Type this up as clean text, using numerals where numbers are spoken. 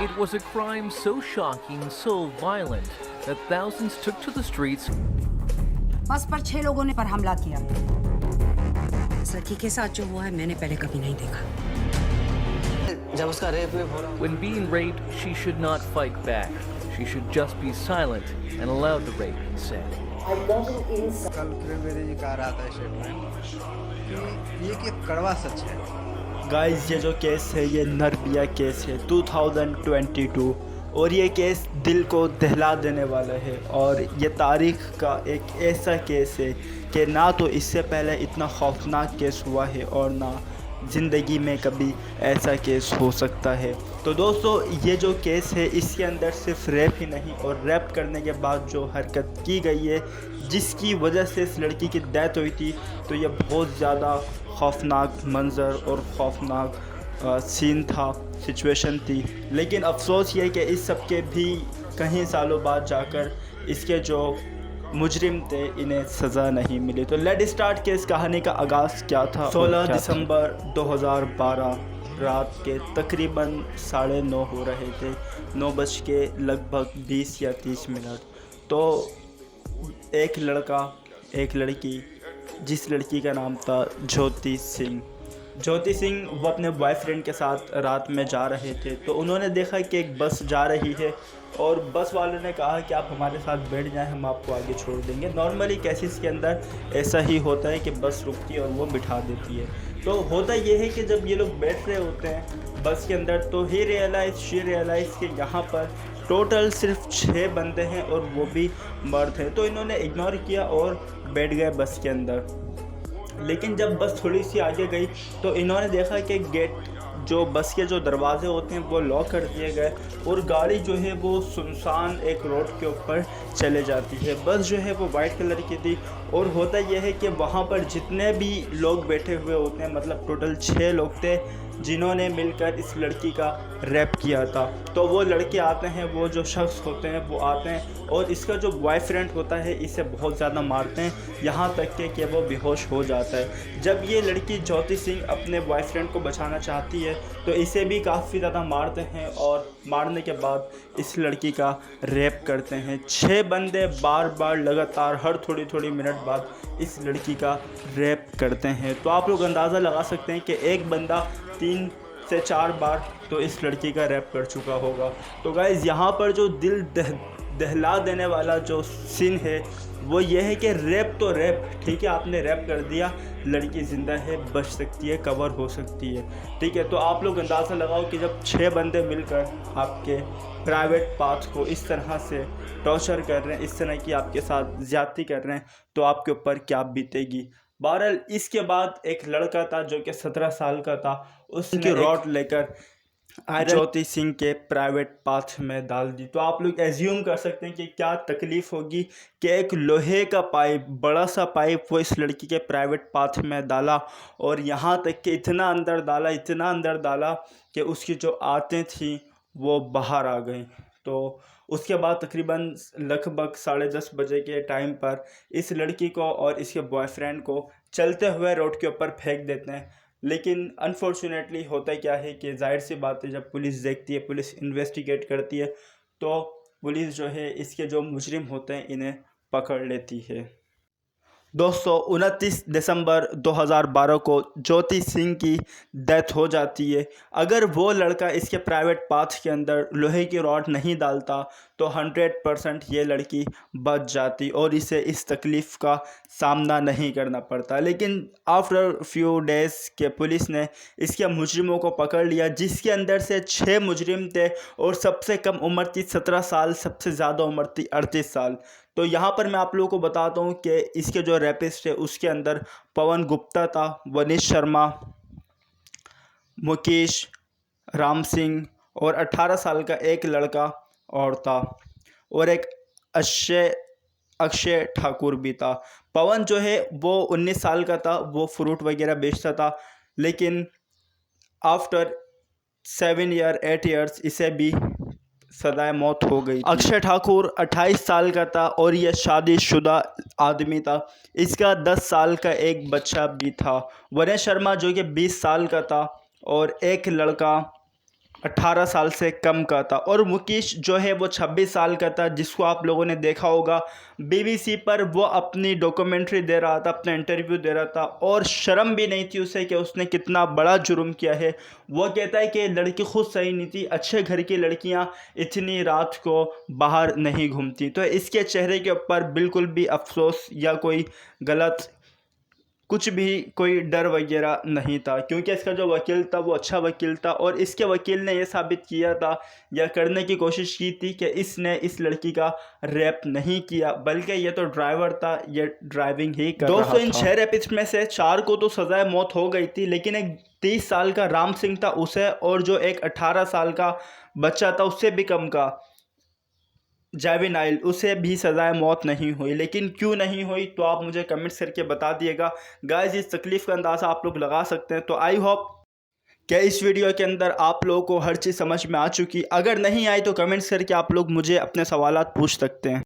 It was a crime so shocking, so violent, that thousands took to the streets. बस पर 6 लोगों ने पर हमला किया। इस लड़की के साथ जो हुआ है मैंने पहले कभी नहीं देखा। जब उसका रेप हो रहा When being raped, she should not fight back. She should just be silent and allow the rape, he said. कल त्रिवेदी जी कह रहा था स्टेटमेंट कि ये कि कड़वा सच है। गाइस ये जो केस है ये नरबिया केस है 2022 और ये केस दिल को दहला देने वाला है और ये तारीख़ का एक ऐसा केस है कि ना तो इससे पहले इतना खौफनाक केस हुआ है और ना ज़िंदगी में कभी ऐसा केस हो सकता है। तो दोस्तों ये जो केस है इसके अंदर सिर्फ रेप ही नहीं और रेप करने के बाद जो हरकत की गई है जिसकी वजह से इस लड़की की डेथ हुई थी, तो ये बहुत ज़्यादा खौफनाक मंज़र और खौफनाक सीन था, सिचुएशन थी। लेकिन अफसोस ये कि इस सब के भी कहीं सालों बाद जाकर इसके जो मुजरिम थे इन्हें सज़ा नहीं मिली। तो लेट स्टार्ट के इस कहानी का आगाज़ क्या था। 16 दिसंबर 2012 रात के तकरीबन 9:30 हो रहे थे, 9 बज के लगभग 20 या 30 मिनट। तो एक लड़का एक लड़की, जिस लड़की का नाम था ज्योति सिंह वो अपने बॉयफ्रेंड के साथ रात में जा रहे थे। तो उन्होंने देखा कि एक बस जा रही है और बस वाले ने कहा कि आप हमारे साथ बैठ जाएं, हम आपको आगे छोड़ देंगे। नॉर्मली केसेस के अंदर ऐसा ही होता है कि बस रुकती है और वो बिठा देती है। तो होता ये है कि जब ये लोग बैठ रहे होते हैं बस के अंदर तो शी रियलाइज़ कि यहाँ पर टोटल सिर्फ 6 बंदे हैं और वो भी मर्द हैं। तो इन्होंने इग्नोर किया और बैठ गए बस के अंदर। लेकिन जब बस थोड़ी सी आगे गई तो इन्होंने देखा कि गेट जो बस के जो दरवाजे होते हैं वो लॉक कर दिए गए और गाड़ी जो है वो सुनसान एक रोड के ऊपर चले जाती है। बस जो है वो वाइट कलर की थी और होता यह है कि वहाँ पर जितने भी लोग बैठे हुए होते हैं, मतलब टोटल 6 लोग थे जिन्होंने मिलकर इस लड़की का रेप किया था। तो वो लड़के आते हैं, वो जो शख्स होते हैं वो आते हैं और इसका जो बॉयफ्रेंड होता है इसे बहुत ज़्यादा मारते हैं, यहाँ तक कि वो बेहोश हो जाता है। जब ये लड़की ज्योति सिंह अपने बॉयफ्रेंड को बचाना चाहती है तो इसे भी काफ़ी ज़्यादा मारते हैं और मारने के बाद इस लड़की का रेप करते हैं। 6 बंदे बार बार लगातार हर थोड़ी मिनट बाद इस लड़की का रेप करते हैं। तो आप लोग अंदाज़ा लगा सकते हैं कि एक बंदा 3 से 4 बार तो इस लड़की का रेप कर चुका होगा। तो गाइज़ यहाँ पर जो दिल दहला देने वाला जो सीन है वो ये है कि रेप तो रेप ठीक है, आपने रेप कर दिया, लड़की ज़िंदा है, बच सकती है, कवर हो सकती है, ठीक है। तो आप लोग अंदाज़ा लगाओ कि जब 6 बंदे मिलकर आपके प्राइवेट पार्ट्स को इस तरह से टॉर्चर कर रहे हैं, इस तरह की आपके साथ ज़्यादती कर रहे हैं तो आपके ऊपर क्या बीतेगी। बहरहाल इसके बाद एक लड़का था जो कि 17 साल का था, उसने रॉड लेकर ज्योति सिंह के प्राइवेट पाथ में डाल दी। तो आप लोग एज्यूम कर सकते हैं कि क्या तकलीफ़ होगी कि एक लोहे का पाइप, बड़ा सा पाइप वो इस लड़की के प्राइवेट पाथ में डाला और यहाँ तक कि इतना अंदर डाला कि उसकी जो आंतें थी वो बाहर आ गई। तो उसके बाद तकरीबन लगभग 10:30 बजे के टाइम पर इस लड़की को और इसके बॉयफ्रेंड को चलते हुए रोड के ऊपर फेंक देते हैं। लेकिन अनफॉर्चुनेटली होता क्या है कि जाहिर सी बात है, जब पुलिस देखती है, पुलिस इन्वेस्टिगेट करती है तो पुलिस जो है इसके जो मुजरिम होते हैं इन्हें पकड़ लेती है। दोस्तों 29 दिसंबर 2012 को ज्योति सिंह की डेथ हो जाती है। अगर वो लड़का इसके प्राइवेट पाथ के अंदर लोहे की रॉड नहीं डालता तो 100% ये लड़की बच जाती और इसे इस तकलीफ़ का सामना नहीं करना पड़ता। लेकिन आफ्टर फ्यू डेज़ के पुलिस ने इसके मुजरिमों को पकड़ लिया, जिसके अंदर से 6 मुजरिम थे और सबसे कम उम्र थी 17 साल, सबसे ज़्यादा उम्र थी 38 साल। तो यहाँ पर मैं आप लोगों को बताता हूँ कि इसके जो रेपिस्ट है उसके अंदर पवन गुप्ता था, वनीश शर्मा, मुकेश, राम सिंह और 18 साल का एक लड़का और था और एक अक्षय ठाकुर भी था। पवन जो है वो 19 साल का था, वो फ्रूट वगैरह बेचता था, लेकिन आफ्टर 8 ईयर्स इसे भी सदाए मौत हो गई। अक्षय ठाकुर 28 साल का था और यह शादीशुदा आदमी था, इसका 10 साल का एक बच्चा भी था। वनीश शर्मा जो कि 20 साल का था और एक लड़का 18 साल से कम का था और मुकेश जो है वो 26 साल का था, जिसको आप लोगों ने देखा होगा BBC पर वो अपनी डॉक्यूमेंट्री दे रहा था, अपना इंटरव्यू दे रहा था और शर्म भी नहीं थी उसे कि उसने कितना बड़ा जुर्म किया है। वो कहता है कि लड़की खुद सही नहीं थी, अच्छे घर की लड़कियां इतनी रात को बाहर नहीं घूमती। तो इसके चेहरे के ऊपर बिल्कुल भी अफसोस या कोई गलत कुछ भी कोई डर वगैरह नहीं था, क्योंकि इसका जो वकील था वो अच्छा वकील था और इसके वकील ने ये साबित किया था या करने की कोशिश की थी कि इसने इस लड़की का रैप नहीं किया, बल्कि ये तो ड्राइवर था, ये ड्राइविंग ही कर रहा था। इन 6 रेपिस्ट में से 4 को तो सज़ाए मौत हो गई थी, लेकिन एक 30 साल का राम सिंह था उसे, और जो एक 18 साल का बच्चा था उससे भी कम का जैविन आइल, उसे भी सज़ाए मौत नहीं हुई। लेकिन क्यों नहीं हुई तो आप मुझे कमेंट्स करके बता दिएगा। गाइस इस तकलीफ़ का अंदाज़ा आप लोग लगा सकते हैं। तो आई होप कि इस वीडियो के अंदर आप लोगों को हर चीज़ समझ में आ चुकी। अगर नहीं आई तो कमेंट्स करके आप लोग मुझे अपने सवालात पूछ सकते हैं।